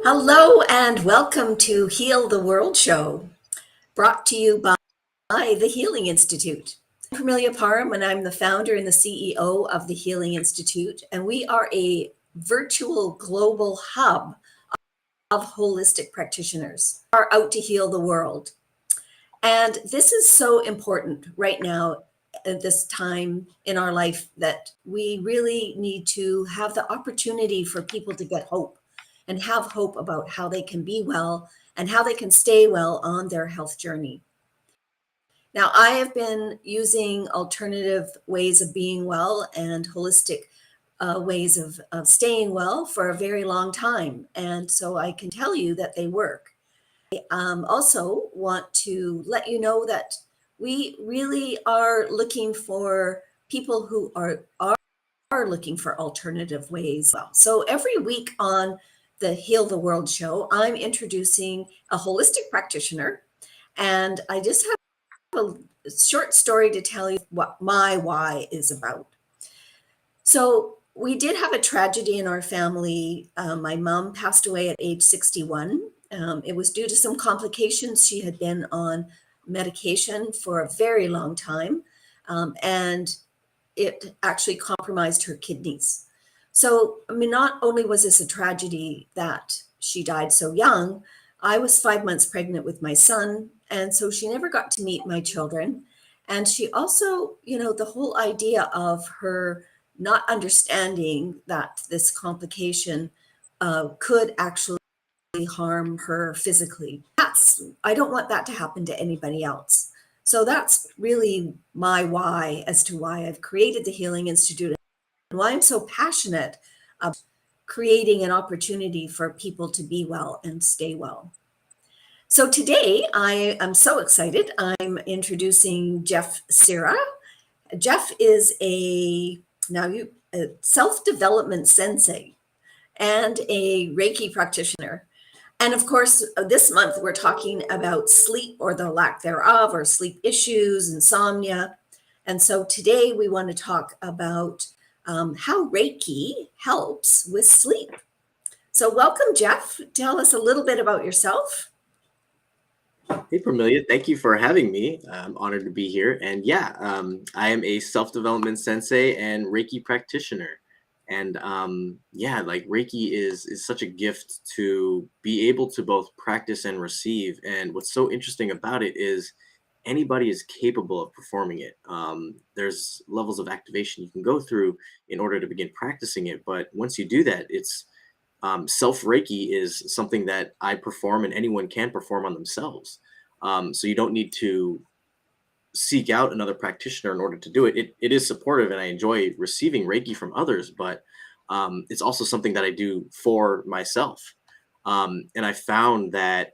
Hello and welcome to Heal the World Show, brought to you by the Healing Institute. I'm Camelia Parham, and I'm the founder and the CEO of the Healing Institute, and we are a virtual global hub of holistic practitioners who are out to heal the world. And this is so important right now at this time in our life that we really need to have the opportunity for people to get hope and have hope about how they can be well and how they can stay well on their health journey. Now, I have been using alternative ways of being well and holistic ways of staying well for a very long time. And so I can tell you that they work. Also want to let you know that we really are looking for people who are looking for alternative ways. Well, so every week on the Heal the World show, I'm introducing a holistic practitioner, and I just have a short story to tell you what my why is about. So we did have a tragedy in our family. My mom passed away at age 61. It was due to some complications. She had been on medication for a very long time, and it actually compromised her kidneys. So, I mean, not only was this a tragedy that she died so young, I was 5 months pregnant with my son. And so she never got to meet my children. And she also, the whole idea of her not understanding that this complication could actually harm her physically. I don't want that to happen to anybody else. So that's really my why as to why I've created the Healing Institute and why I'm so passionate about creating an opportunity for people to be well and stay well. So today I am so excited. I'm introducing Jeff Sira. Jeff is a self-development sensei and a Reiki practitioner. And of course, this month we're talking about sleep or the lack thereof, or sleep issues, insomnia. And so today we want to talk about how Reiki helps with sleep. So welcome, Jeff. Tell us a little bit about yourself. Hey, Parmelia, thank you for having me. I'm honored to be here. And yeah, I am a self-development sensei and Reiki practitioner. And yeah, like Reiki is such a gift to be able to both practice and receive. And what's so interesting about it is anybody is capable of performing it. There's levels of activation you can go through in order to begin practicing it. But once you do that, it's self Reiki is something that I perform and anyone can perform on themselves. So you don't need to seek out another practitioner in order to do it. It is supportive, and I enjoy receiving Reiki from others, but it's also something that I do for myself. And I found that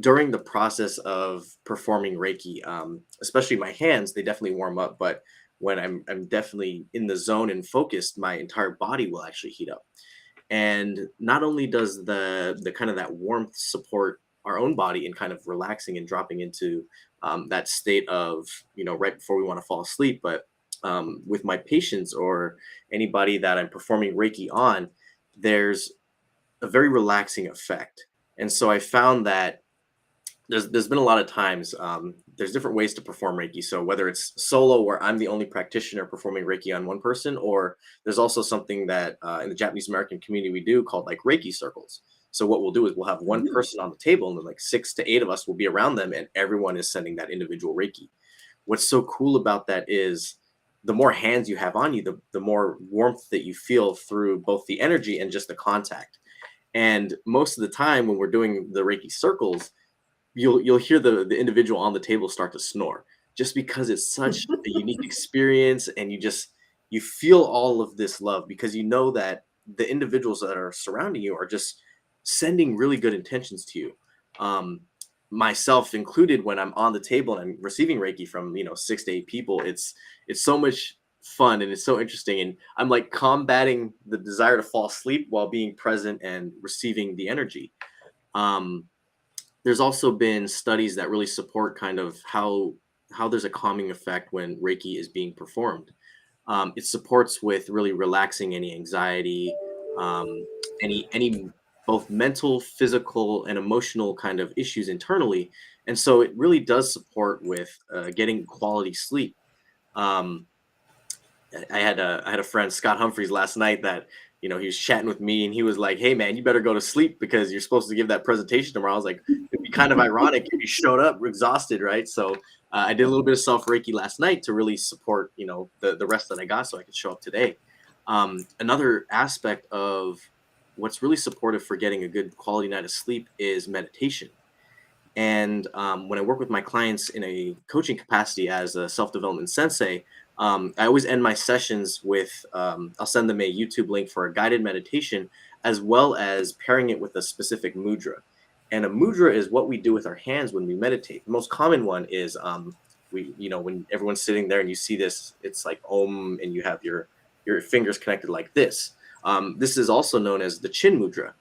during the process of performing Reiki, especially my hands, they definitely warm up. But when I'm definitely in the zone and focused, my entire body will actually heat up. And not only does the kind of that warmth support our own body in kind of relaxing and dropping into that state of, right before we want to fall asleep, but with my patients or anybody that I'm performing Reiki on, there's a very relaxing effect. And so I found that there's been a lot of times there's different ways to perform Reiki. So whether it's solo, where I'm the only practitioner performing Reiki on one person, or there's also something that in the Japanese American community we do called like Reiki circles. So what we'll do is we'll have one Mhm. person on the table, and then like 6 to 8 of us will be around them, and everyone is sending that individual Reiki. What's so cool about that is the more hands you have on you, the more warmth that you feel through both the energy and just the contact. And most of the time when we're doing the Reiki circles, you'll hear the individual on the table start to snore, just because it's such a unique experience, and you feel all of this love because you know that the individuals that are surrounding you are just sending really good intentions to you, um, myself included. When I'm on the table and I'm receiving Reiki from 6 to 8 people, it's so much fun, and it's so interesting, and I'm like combating the desire to fall asleep while being present and receiving the energy. um, there's also been studies that really support kind of how there's a calming effect when Reiki is being performed. It supports with really relaxing any anxiety, um, any both mental, physical, and emotional kind of issues internally. And so it really does support with getting quality sleep. Um, I had a friend, Scott Humphreys, last night that he was chatting with me and he was like, "Hey man, you better go to sleep because you're supposed to give that presentation tomorrow." I was like, "It'd be kind of ironic if you showed up exhausted, right?" So I did a little bit of self Reiki last night to really support the rest that I got so I could show up today. Another aspect of what's really supportive for getting a good quality night of sleep is meditation. And when I work with my clients in a coaching capacity as a self development sensei, I always end my sessions with I'll send them a YouTube link for a guided meditation, as well as pairing it with a specific mudra. And a mudra is what we do with our hands when we meditate. The most common one is when everyone's sitting there and you see this, it's like Om, and you have your fingers connected like this. This is also known as the Chin Mudra.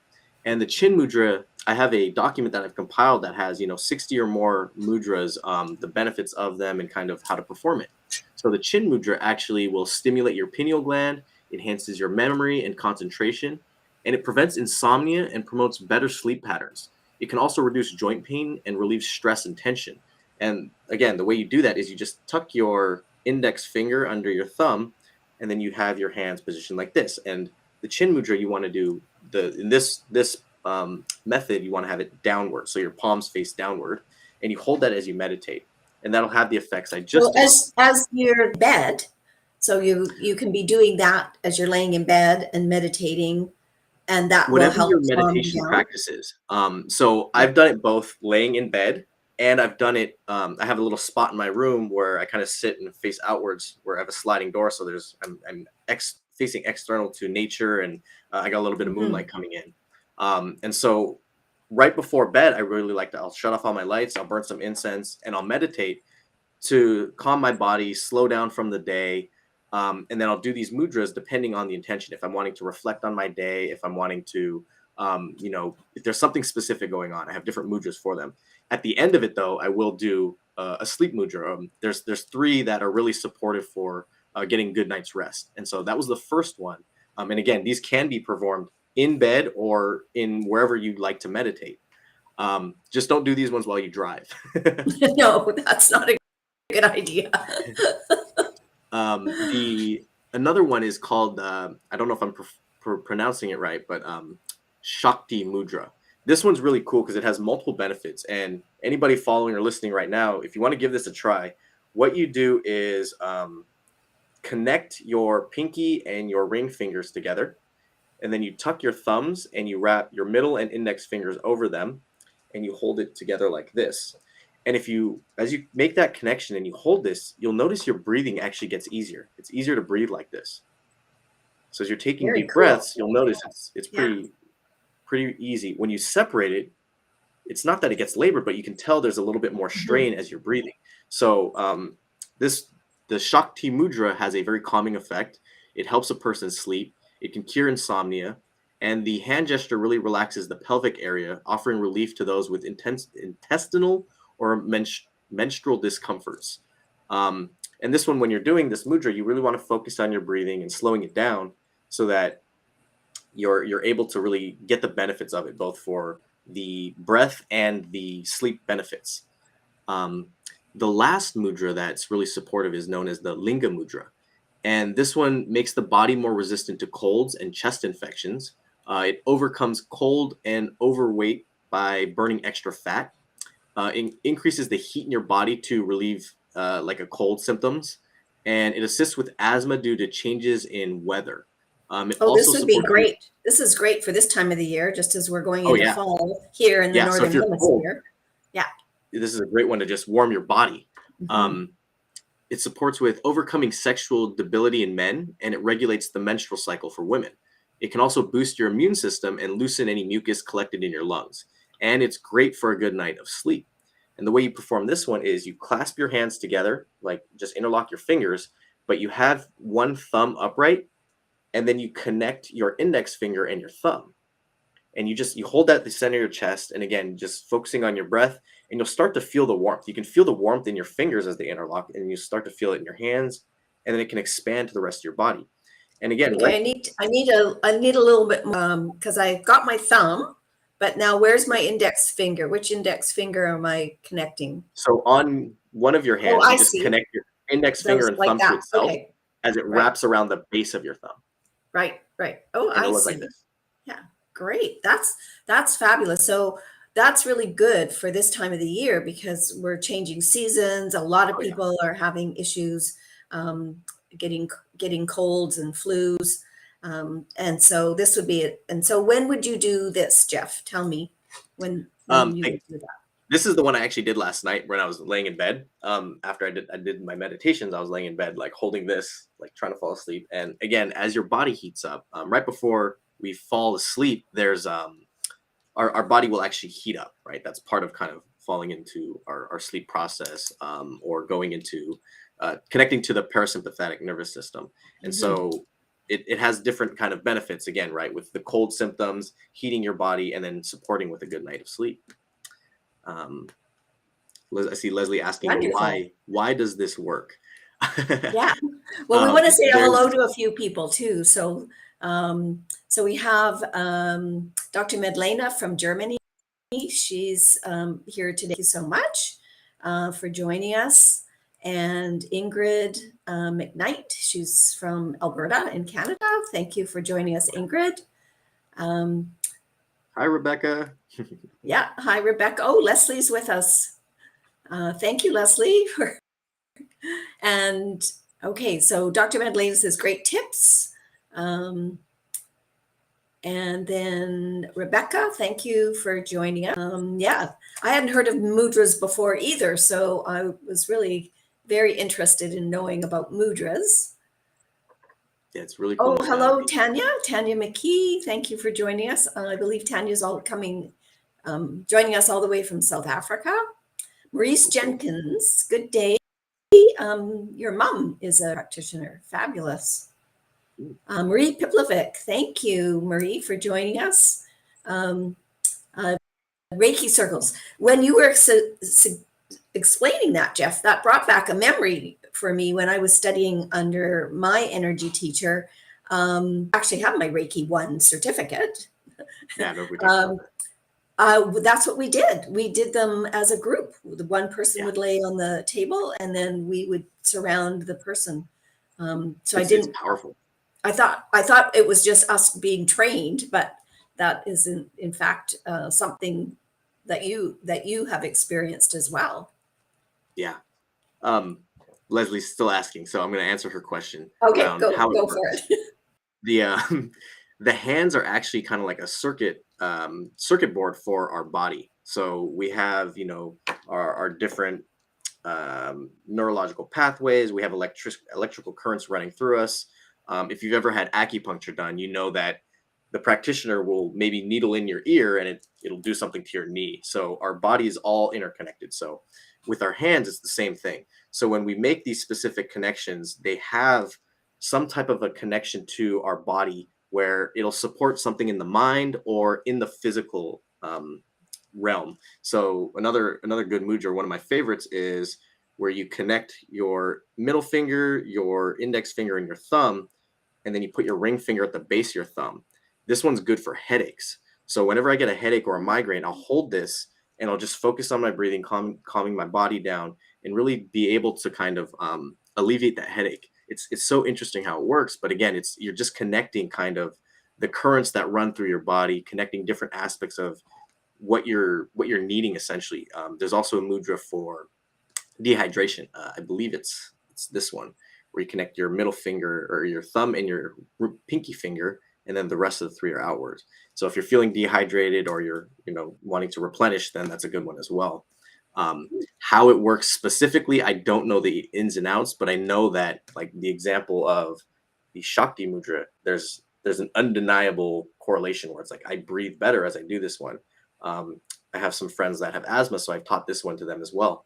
And the Chin Mudra, I have a document that I've compiled that has 60 or more mudras, the benefits of them, and kind of how to perform it. So the Chin Mudra actually will stimulate your pineal gland, enhances your memory and concentration, and it prevents insomnia and promotes better sleep patterns. It can also reduce joint pain and relieve stress and tension. And again, the way you do that is you just tuck your index finger under your thumb, and then you have your hands positioned like this. And the Chin Mudra, you want to do in this method, you want to have it downward, so your palms face downward, and you hold that as you meditate, and that'll have the effects I just. Well, as you're in bed, so you can be doing that as you're laying in bed and meditating, and that will Whatever help your calm you meditation down. practice is. So I've done it both laying in bed, and I've done it. I have a little spot in my room where I kind of sit and face outwards, where I have a sliding door. So I'm facing external to nature, and I got a little bit of moonlight coming in. And so right before bed, I really like to. I'll shut off all my lights. I'll burn some incense, and I'll meditate to calm my body, slow down from the day. And then I'll do these mudras depending on the intention. If I'm wanting to reflect on my day, if I'm wanting to, if there's something specific going on, I have different mudras for them. At the end of it, though, I will do a sleep mudra. There's three that are really supportive for getting good night's rest. And so that was the first one. And again, these can be performed in bed or in wherever you'd like to meditate. Just don't do these ones while you drive. No, that's not a good idea. Another one is called I don't know if I'm pronouncing it right, but Shakti Mudra. This one's really cool because it has multiple benefits. And anybody following or listening right now, if you want to give this a try, what you do is connect your pinky and your ring fingers together, and then you tuck your thumbs and you wrap your middle and index fingers over them, and you hold it together like this. And as you make that connection and you hold this, you'll notice your breathing actually gets easier. It's easier to breathe like this. So as you're taking Very deep cool. breaths, you'll notice it's pretty easy. When you separate it, it's not that it gets labored, but you can tell there's a little bit more strain as you're breathing. So the Shakti Mudra has a very calming effect. It helps a person sleep. It can cure insomnia. And the hand gesture really relaxes the pelvic area, offering relief to those with intense intestinal or menstrual discomforts. And this one, when you're doing this mudra, you really want to focus on your breathing and slowing it down so that you're able to really get the benefits of it, both for the breath and the sleep benefits. The last mudra that's really supportive is known as the Linga Mudra. And this one makes the body more resistant to colds and chest infections. It overcomes cold and overweight by burning extra fat. Increases the heat in your body to relieve like a cold symptoms, and it assists with asthma due to changes in weather. This would be great. This is great for this time of the year, just as we're going into fall here in the northern hemisphere. This is a great one to just warm your body. It supports with overcoming sexual debility in men, and it regulates the menstrual cycle for women. It can also boost your immune system and loosen any mucus collected in your lungs. And it's great for a good night of sleep. And the way you perform this one is you clasp your hands together, like just interlock your fingers, but you have one thumb upright, and then you connect your index finger and your thumb. And you hold that at the center of your chest, and again, just focusing on your breath, and you'll start to feel the warmth. You can feel the warmth in your fingers as they interlock, and you start to feel it in your hands, and then it can expand to the rest of your body. And again, I need a little bit because I've got my thumb But now where's my index finger? Which index finger am I connecting? So on one of your Oh, hands, you I just see. connect your index finger Those and like thumb to that. itself Okay. as it Right. wraps around the base of your thumb, Right. Right. Oh, and I it'll look like see. this. Yeah. Great. That's fabulous. So that's really good for this time of the year because we're changing seasons. A lot of Oh, yeah. people are having issues um, getting getting colds and flus. And so this would be it. And so when would you do this, Jeff? Tell me when you I would do that. This is the one I actually did last night when I was laying in bed. After I did my meditations, I was laying in bed, like holding this, like trying to fall asleep. And again, as your body heats up, right before we fall asleep, there's our body will actually heat up, right? That's part of kind of falling into our sleep process, or going into connecting to the parasympathetic nervous system. And Mhm. so it has different kind of benefits again, right? With the cold symptoms, heating your body, and then supporting with a good night of sleep. Um, I see Leslie asking, well, Wonderful. why does this work? Yeah. Well, we want to say hello There's to a few people too. So we have Dr. Medlena from Germany. She's here today. Thank you so much for joining us. And Ingrid McKnight, she's from Alberta in Canada. Thank you for joining us, Ingrid. Um, Hi, Rebecca. yeah, hi, Rebecca. Oh, Leslie's with us. Thank you, Leslie. And okay, so Dr. Medlena says great tips. Um, And then Rebecca, thank you for joining us. Yeah, I hadn't heard of mudras before either, so I was really very interested in knowing about mudras. Yeah, it's really cool Oh, hello, modality. Tanya McKee. Thank you for joining us. I believe Tanya's joining us all the way from South Africa. Maurice Cool, cool. Jenkins, good day. Your mom is a practitioner. Fabulous. Marie Piplovic, thank you, Marie, for joining us. Um, uh, Reiki circles. When you were explaining that, Jeff, that brought back a memory for me when I was studying under my energy teacher. Actually, have my Reiki 1 certificate. Yeah, I remember we talked about Um, that. that's what we did. We did them as a group. The one person Yeah, would lay on the table, and then we would surround the person. So I it's didn't powerful. I thought it was just us being trained, but that is in fact something that you have experienced as well. Yeah. Um, Leslie's still asking, so I'm going to answer her question Okay, around how it go for works. it. The the hands are actually kind of like a circuit board for our body. So we have, our different neurological pathways. We have electrical currents running through us. If you've ever had acupuncture done, you know that the practitioner will maybe needle in your ear and it'll do something to your knee. So our body is all interconnected. So with our hands, it's the same thing. So when we make these specific connections, they have some type of a connection to our body where it'll support something in the mind or in the physical realm. So another good mudra, one of my favorites, is where you connect your middle finger, your index finger, and your thumb, and then you put your ring finger at the base of your thumb. This one's good for headaches. So whenever I get a headache or a migraine, I'll hold this and I'll just focus on my breathing, calming my body down, and really be able to kind of alleviate that headache. It's so interesting how it works, but again, you're just connecting kind of the currents that run through your body, connecting different aspects of what you're needing essentially. There's also a mudra for dehydration. I believe it's this one where you connect your middle finger or your thumb and your pinky finger, and then the rest of the three are outwards. So if you're feeling dehydrated or you're wanting to replenish, then that's a good one as well. How it works specifically, I don't know the ins and outs, but I know that like the example of the Shakti mudra, there's an undeniable correlation where it's like I breathe better as I do this one. I have some friends that have asthma, so I've taught this one to them as well.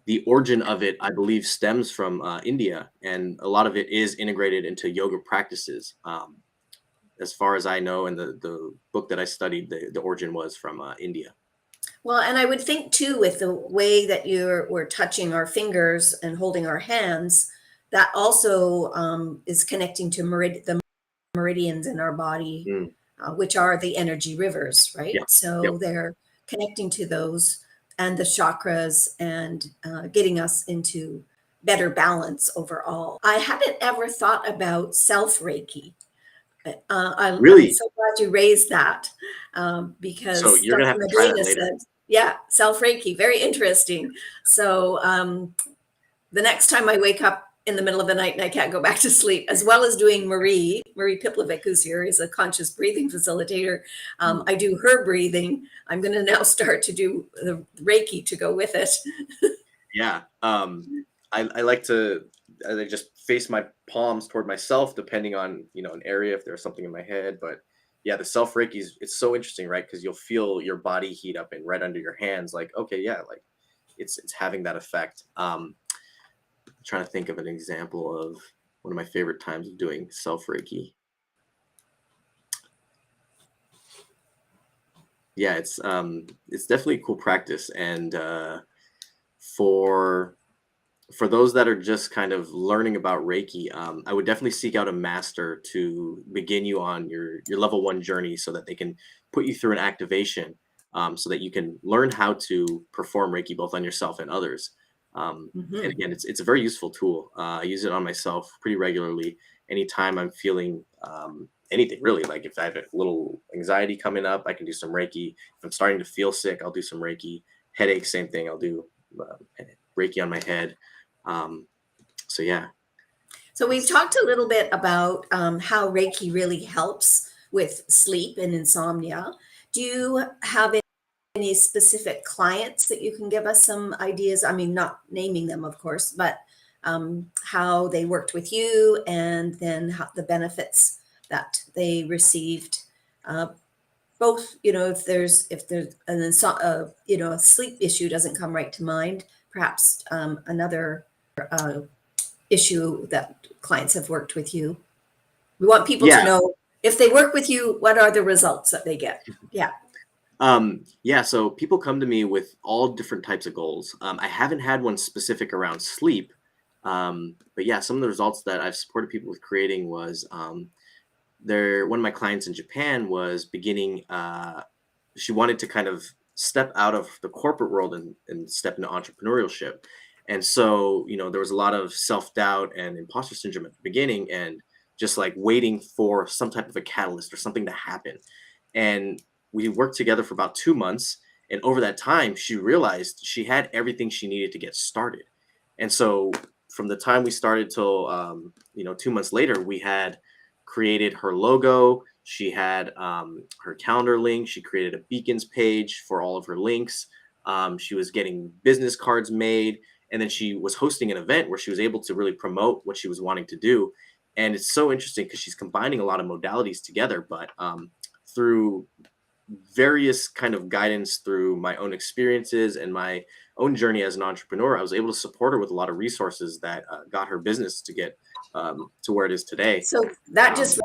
The origin of it, I believe, stems from India, and a lot of it is integrated into yoga practices. As far as I know, in the book that I studied, the origin was from India. Well, and I would think too, with the way that we're touching our fingers and holding our hands, that also is connecting to the meridians in our body. Mm. which are the energy rivers, right? Yeah. Yep. So they're connecting to those and the chakras and getting us into better balance overall. I hadn't ever thought about self Reiki. I'm Really? so glad you raised that So because you're gonna Dr. have to try that Medina later. said, yeah, self Reiki, very interesting. So the next time I wake up in the middle of the night and I can't go back to sleep, as well as doing Marie Piplovic, who's here, is a conscious breathing facilitator. I do her breathing. I'm going to now start to do the Reiki to go with it. Yeah. I like to I just face my palms toward myself, depending on, an area, if there's something in my head. But yeah, the self Reiki it's so interesting, right? Because you'll feel your body heat up and right under your hands, like, okay, yeah, like it's having that effect. I'm trying to think of an example of one of my favorite times of doing self Reiki. Yeah, it's definitely a cool practice. And for for those that are just kind of learning about Reiki, I would definitely seek out a master to begin you on your level one journey, so that they can put you through an activation, so that you can learn how to perform Reiki both on yourself and others. And Mhm. again, it's a very useful tool. I use it on myself pretty regularly. Anytime I'm feeling anything really, like if I have a little anxiety coming up, I can do some Reiki. If I'm starting to feel sick, I'll do some Reiki. Headache, same thing. I'll do Reiki on my head. um, so yeah, So we've it's talked a little bit about how Reiki really helps with sleep and insomnia. Do you have any specific clients that you can give us some ideas? I mean, not naming them, of course, but how they worked with you and then how the benefits that they received. Uh, Both, if there's a sleep issue doesn't come right to mind, perhaps another uh, issue that clients have worked with you. We want people to yeah. know if they work with you, what are the results that they get? Yeah. Yeah, so people come to me with all different types of goals. I haven't had one specific around sleep, but yeah, some of the results that I've supported people with creating was, one of my clients in Japan was beginning. She wanted to kind of step out of the corporate world and step into entrepreneurship, and so there was a lot of self doubt and imposter syndrome at the beginning, and just like waiting for some type of a catalyst or something to happen. And we worked together for about 2 months, and over that time she realized she had everything she needed to get started. And so from the time we started till 2 months later, we had created her logo. She had her calendar link. She created a beacons page for all of her links. She was getting business cards made, and then she was hosting an event where she was able to really promote what she was wanting to do. And it's so interesting because she's combining a lot of modalities together, but through various kind of guidance, through my own experiences and my own journey as an entrepreneur, I was able to support her with a lot of resources that got her business to get to where it is today. So that Um, just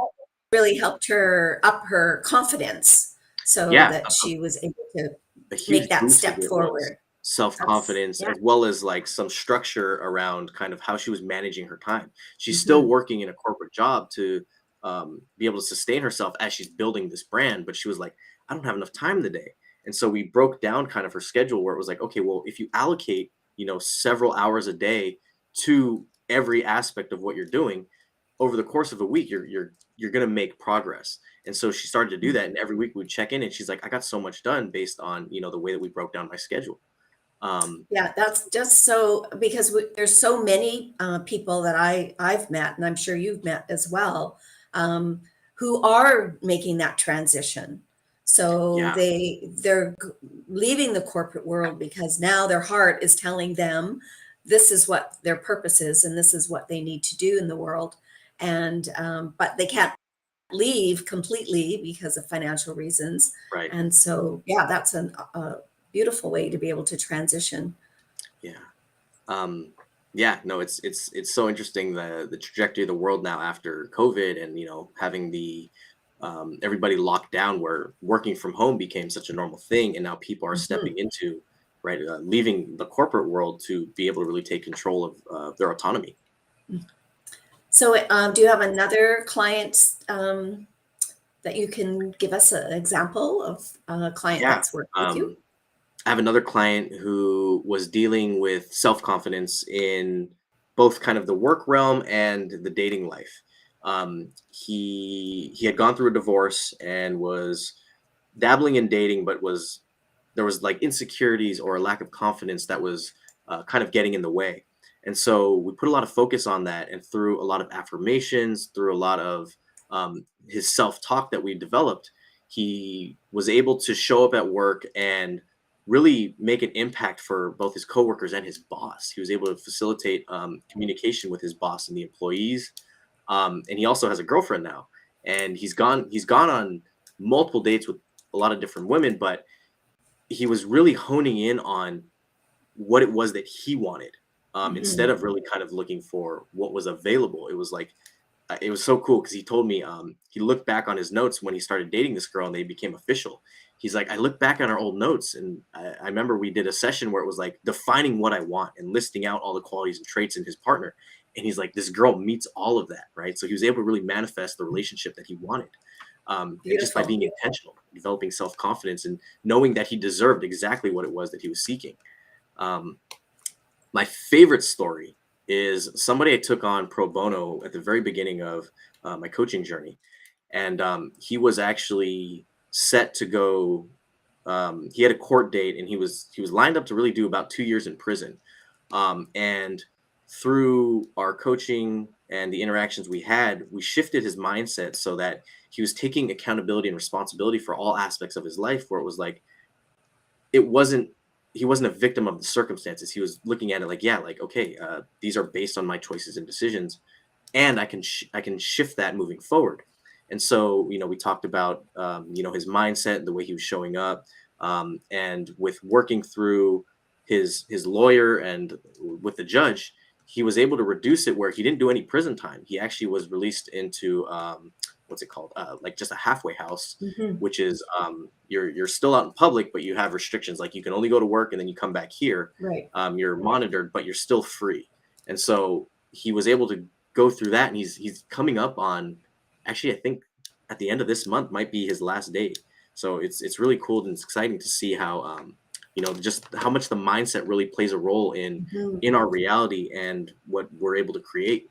really helped her up her confidence so yeah, that she was able to a make huge that boost of step it was forward. self-confidence, Yeah. as well as like some structure around kind of how she was managing her time. She's still Mhm. working in a corporate job to be able to sustain herself as she's building this brand, but she was like, I don't have enough time in the day. And so we broke down kind of her schedule, where it was like, okay, well, if you allocate several hours a day to every aspect of what you're doing over the course of a week, you're going to make progress. And so she started to do that, and every week we'd check in, and she's like, I got so much done based on the way that we broke down my schedule. um Yeah, that's just so because there's so many people that I've met, and I'm sure you've met as well, um, who are making that transition. So yeah, they're leaving the corporate world because now their heart is telling them this is what their purpose is and this is what they need to do in the world, and but they can't leave completely because of financial reasons. right, And so, yeah, that's a beautiful way to be able to transition. yeah. Yeah, no, it's so interesting, the trajectory of the world now after COVID, and having the everybody locked down, where working from home became such a normal thing, and now people are Mhm. stepping into, right, leaving the corporate world to be able to really take control of their autonomy. So, do you have another client that you can give us an example of a client Yeah. that's worked with you? I have another client who was dealing with self-confidence in both kind of the work realm and the dating life. He had gone through a divorce and was dabbling in dating, but was there was like insecurities or a lack of confidence that was kind of getting in the way. And so we put a lot of focus on that, and through a lot of affirmations, through a lot of his self-talk that we developed, he was able to show up at work and really make an impact for both his coworkers and his boss. He was able to facilitate communication with his boss and the employees. And he also has a girlfriend now, and he's gone on multiple dates with a lot of different women, but he was really honing in on what it was that he wanted, instead Mhm. of really kind of looking for what was available. It was like it was so cool because he told me he looked back on his notes when he started dating this girl and they became official. He's like, I look back on our old notes, and I remember we did a session where it was like defining what I want and listing out all the qualities and traits in his partner. And he's like, this girl meets all of that, right? So he was able to really manifest the relationship that he wanted, and just by Beautiful. being intentional, developing self confidence, and knowing that he deserved exactly what it was that he was seeking. Um, my favorite story is somebody I took on pro bono at the very beginning of my coaching journey, and he was actually set to go. He had a court date, and he was lined up to really do about 2 years in prison. And through our coaching and the interactions we had, we shifted his mindset so that he was taking accountability and responsibility for all aspects of his life. Where it was like it wasn't he wasn't a victim of the circumstances. He was looking at it like, yeah, like okay, these are based on my choices and decisions, and I can shift that moving forward. And so, we talked about his mindset, the way he was showing up, and with working through his lawyer and with the judge, he was able to reduce it where he didn't do any prison time. He actually was released into what's it called, like just a halfway house, Mhm. which is you're still out in public, but you have restrictions, like you can only go to work and then you come back here. Right. You're monitored, but you're still free. And so he was able to go through that, and he's coming up on, actually, I think at the end of this month might be his last day. So it's really cool and it's exciting to see how just how much the mindset really plays a role in Mhm. our reality and what we're able to create.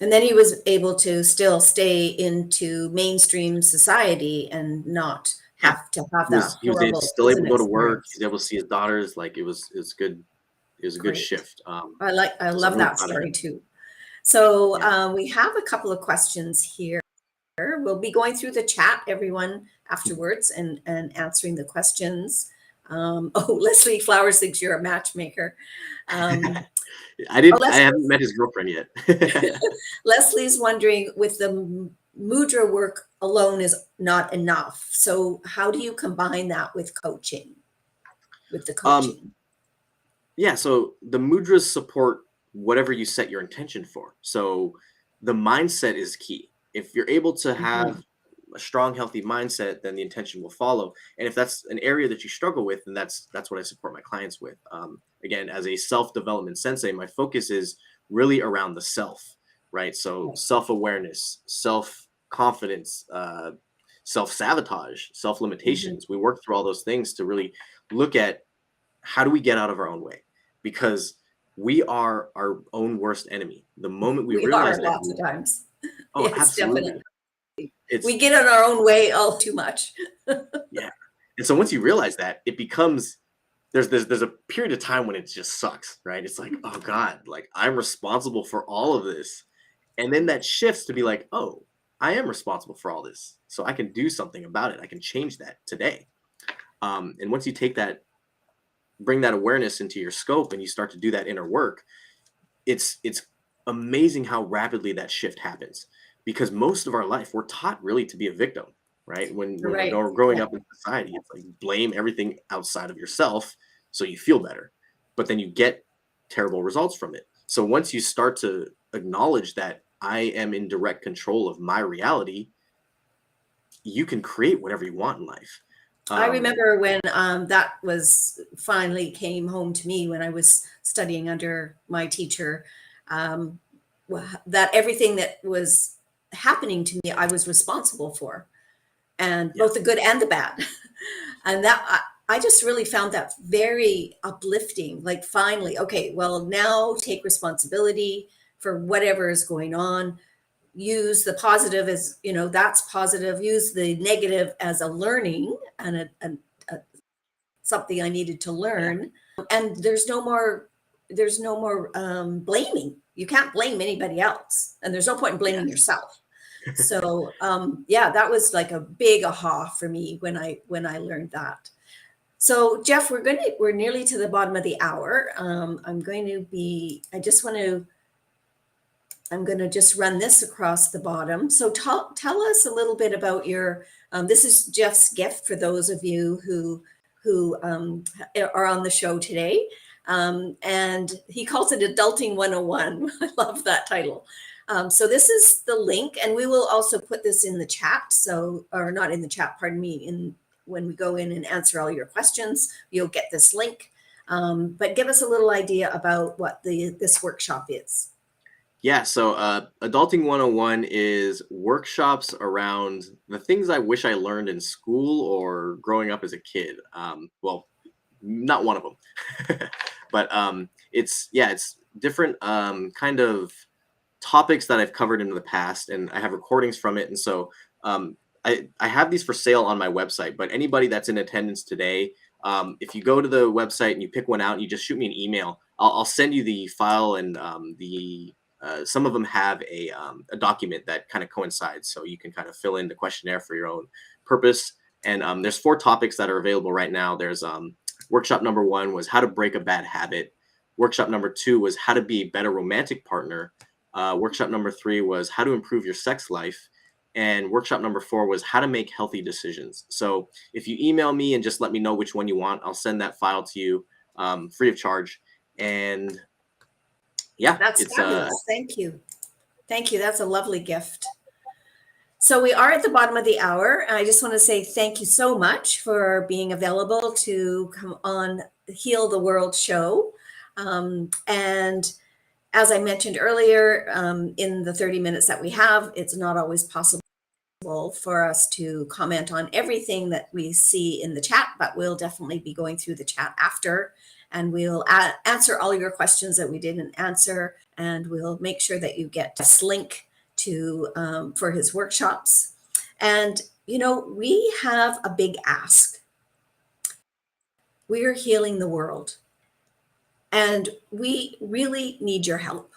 And then he was able to still stay into mainstream society and not Yeah, have to have he that was horrible still able prison to go to work. experience. He's able to see his daughters. Like it was good. It was a good Great. shift. I So I'm love really that proud of him. story too. So Yeah. we have a couple of questions here. We'll be going through the chat, everyone, afterwards and answering the questions. Oh, Leslie Flowers thinks you're a matchmaker. Um, oh, I Leslie, haven't met his girlfriend yet. Leslie's wondering, with the mudra work alone is not enough. So how do you combine that with coaching, with the um, coaching? Yeah, so the mudras support whatever you set your intention for. So the mindset is key. If you're able to have Mhm. a strong, healthy mindset, then the intention will follow. And if that's an area that you struggle with, then that's what I support my clients with. Again, as a self-development sensei, my focus is really around the self, right? So Right. self-awareness, self-confidence, self-sabotage, Mhm. self-limitations. We work through all those things to really look at how do we get out of our own way? Because we are our own worst enemy. The moment we We realize are that, lots of times. oh, Yes, absolutely. definitely. It's We get in our own way all too much. yeah. And so once you realize that, it becomes there's a period of time when it just sucks, right? It's like, oh God, like I'm responsible for all of this. And then that shifts to be like, oh, I am responsible for all this. So I can do something about it. I can change that today. And once you take that, bring that awareness into your scope and you start to do that inner work, it's amazing how rapidly that shift happens, because most of our life we're taught really to be a victim, right? When we're Right. growing Yeah. up in society, it's like blame everything outside of yourself so you feel better, but then you get terrible results from it. So once you start to acknowledge that I am in direct control of my reality, you can create whatever you want in life. I um remember when that was finally came home to me when I was studying under my teacher, um, that everything that was happening to me I was responsible for, and Yeah. both the good and the bad. And that I just really found that very uplifting. Like, finally, okay, well, now take responsibility for whatever is going on. Use the positive as, that's positive. Use the negative as a learning and a something I needed to Yeah. learn. And there's no more blaming. You can't blame anybody else, and there's no point in blaming Yes. yourself. So yeah, that was like a big aha for me when I learned that. So Jeff, we're nearly to the bottom of the hour. I'm going to just run this across the bottom. So tell us a little bit about your. This is Jeff's gift for those of you who are on the show today. And he calls it Adulting 101. I love that title. So this is the link, and we will also put this in the chat. So, or not in the chat, pardon me, when we go in and answer all your questions, you'll get this link. But give us a little idea about what this workshop is. Yeah, so Adulting 101 is workshops around the things I wish I learned in school or growing up as a kid. Well, not one of them, but it's different kind of topics that I've covered in the past, and I have recordings from it. And so I have these for sale on my website, but anybody that's in attendance today, if you go to the website and you pick one out and you just shoot me an email, I'll send you the file, and some of them have a document that kind of coincides, so you can kind of fill in the questionnaire for your own purpose. And there's 4 topics that are available right now. There's workshop number 1 was how to break a bad habit. Workshop number 2 was how to be a better romantic partner. Workshop number 3 was how to improve your sex life. And workshop number 4 was how to make healthy decisions. So if you email me and just let me know which one you want, I'll send that file to you free of charge. And yeah, That's it's fabulous. Thank you. That's a lovely gift. So we are at the bottom of the hour. I just want to say thank you so much for being available to come on the Heal the World show. And as I mentioned earlier, in the 30 minutes that we have, it's not always possible for us to comment on everything that we see in the chat, but we'll definitely be going through the chat after, and we'll answer all your questions that we didn't answer, and we'll make sure that you get this link to for his workshops. And we have a big ask. We're healing the world, and we really need your help.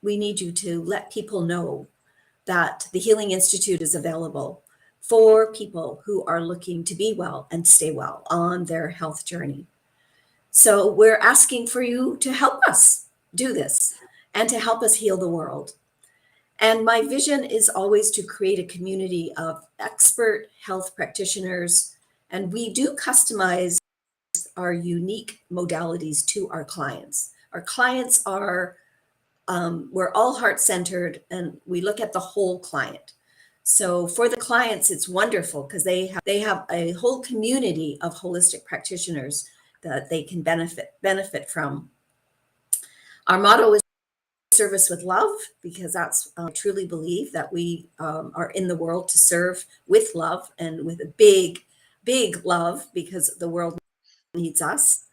We need you to let people know that the Healing Institute is available for people who are looking to be well and stay well on their health journey. So we're asking for you to help us do this and to help us heal the world. And my vision is always to create a community of expert health practitioners, and we do customize our unique modalities to our clients. Our clients are we're all heart-centered, and we look at the whole client. So for the clients, it's wonderful because they have a whole community of holistic practitioners that they can benefit from. Our motto is service with love, because that's I truly believe that we are in the world to serve with love, and with a big love, because the world needs us.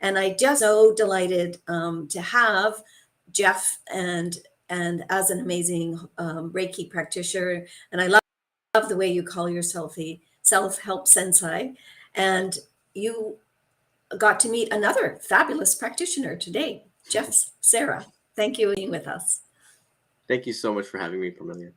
And I just so delighted to have Jeff and as an amazing Reiki practitioner. And I love the way you call yourself a self-help sensei. And you got to meet another fabulous practitioner today, Jeff Sarah. Thank you for being with us. Thank you so much for having me, Parmelia.